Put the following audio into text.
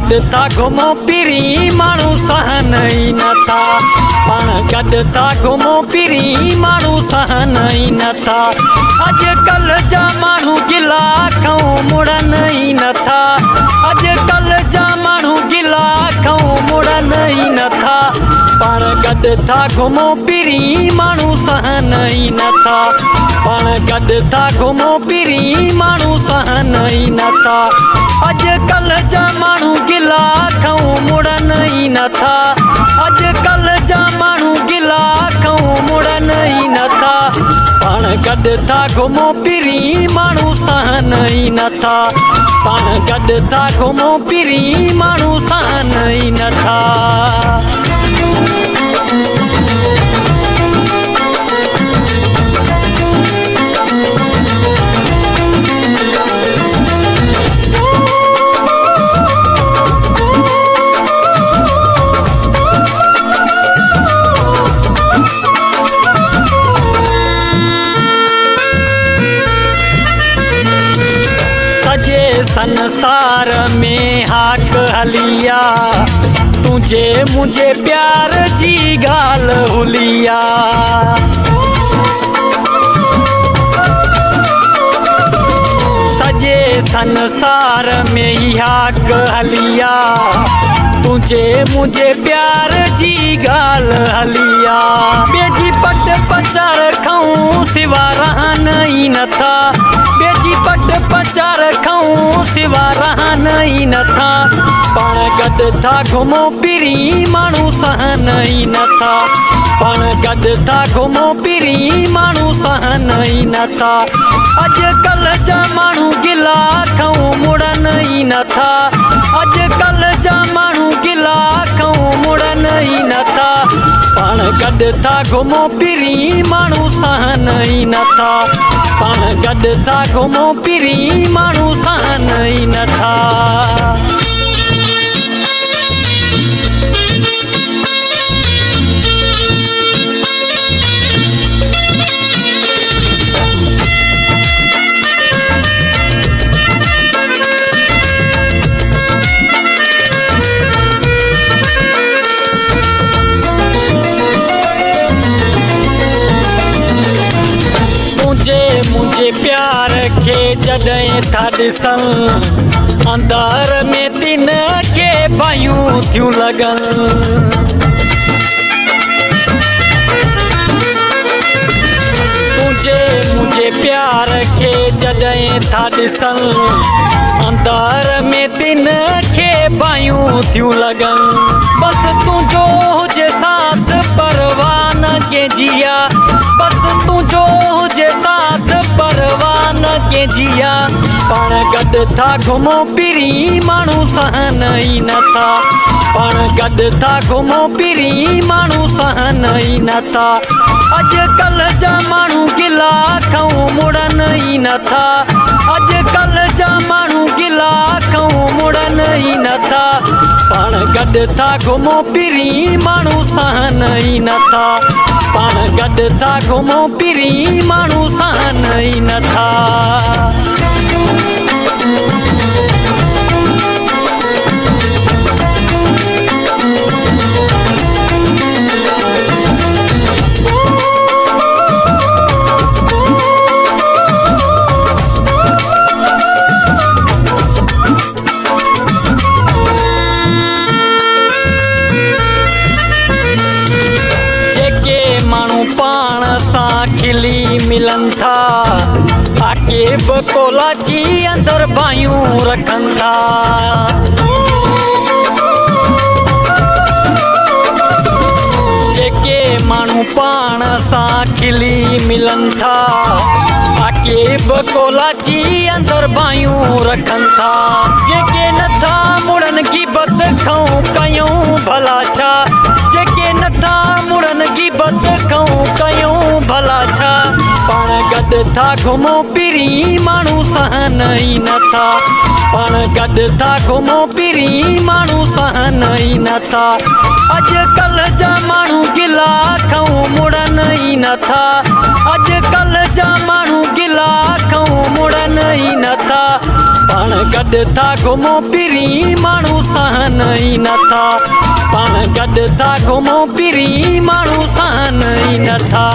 गॾु था घुमो फिरी माण्हू सहन ई नथा। पाण गॾु था घुमो फिरी माण्हू सहन ई नथा। अॼुकल्ह जा माण्हू गिला खाऊं मुड़नि ई नथा। अॼुकल्ह जा माण्हू गिला खाऊं मुड़नि ई नथा। पाण गॾु था घुमो फिरी माण्हू सहन ई नथा। पाण गॾु था घुमो फिरी माण्हू सहन ई नथा। अॼुकल्ह जा माण्हू गिला खाऊं मुड़नि ई नथा। अॼुकल्ह जा माण्हू गिला खाऊं मुड़नि ई नथा। पाण गॾु था घुमो फिरी माण्हू सहन ई नथा। पाण गॾु था घुमो फिरी माण्हू सहन ई नथा। संसार में हाक हलिया तुझे मुझे प्यार जी गाल हुलिया। सजे संसार में ही हाक हलिया तुझे मुझे प्यार जी गाल हलिया। बेजी पट पचार खाऊं सिवा रहन ई नथा। बेजी पट पचार खाऊं सिवा रहन ई नथा। पाण गॾु था घुमो फिरी माण्हू सहन ई नथा। पाण गॾु था घुमो फिरी माण्हू सहन ई नथा। अॼुकल्ह जा माण्हू गिला खाऊं मुड़नि ई नथा। अॼुकल्ह जा माण्हू गिला खाऊं मुड़नि ई नथा। पाण गॾु था घुमो फिरी माण्हू सहन ई नथा। पाण गॾु था घुमो फिरी माण्हू सहन ई नथा। मुझे प्यार खे जॾहिं था ॾिसनि अंदर में तिन खे भयूं थियूं लॻनि। मुझे प्यार खे जॾहिं था ॾिसनि अंदर में तिन खे भयूं थियूं लॻनि। बसि तुंहिंजो हुजे साथ परवाह न के जिया। बसि तुंहिंजो हुजे साथ परवाह न के जिया। पाण गॾु था घुमो फिरी माण्हू सहन ई नथा। पाण गॾु था घुमो फिरी माण्हू सहन ई नथा। अॼुकल्ह जा माण्हू गिला खाऊं मुड़नि ई नथा। अॼुकल्ह जा माण्हू गिला खाऊं मुड़नि ई नथा। पाण गॾु था घुमो फिरी माण्हू सहन ई नथा। पाण गॾु था घुमो फिरी माण्हू सहन ई नथा। माण्हू पाण सां खिली मिलनि था। आके बि कोलाची अंदर बायूं रखनि था। जेके माण्हू पाण सां खिली मिलनि था आके बि कोलाची अंदर बायूं रखनि था। जेके नथा मुड़नि गिबत खाऊं कयूं भला छा। जेके नथा मुड़नि गिबत खाऊं कयूं भला छा। पाण गॾु था घुमो फिरी माण्हू सहन ई नथा। पाण गॾु था घुमो फिरी माण्हू सहन ई नथा। अॼुकल्ह जा माण्हू गिला खाऊं मुड़नि ई नथा। अॼुकल्ह जा माण्हू गिला खाऊं मुड़नि ई नथा। पाण पाण गॾु था घुमूं फिरी माण्हू सहन ई नथा पाण गॾु था घुमूं फिरी माण्हू सहन ई नथा।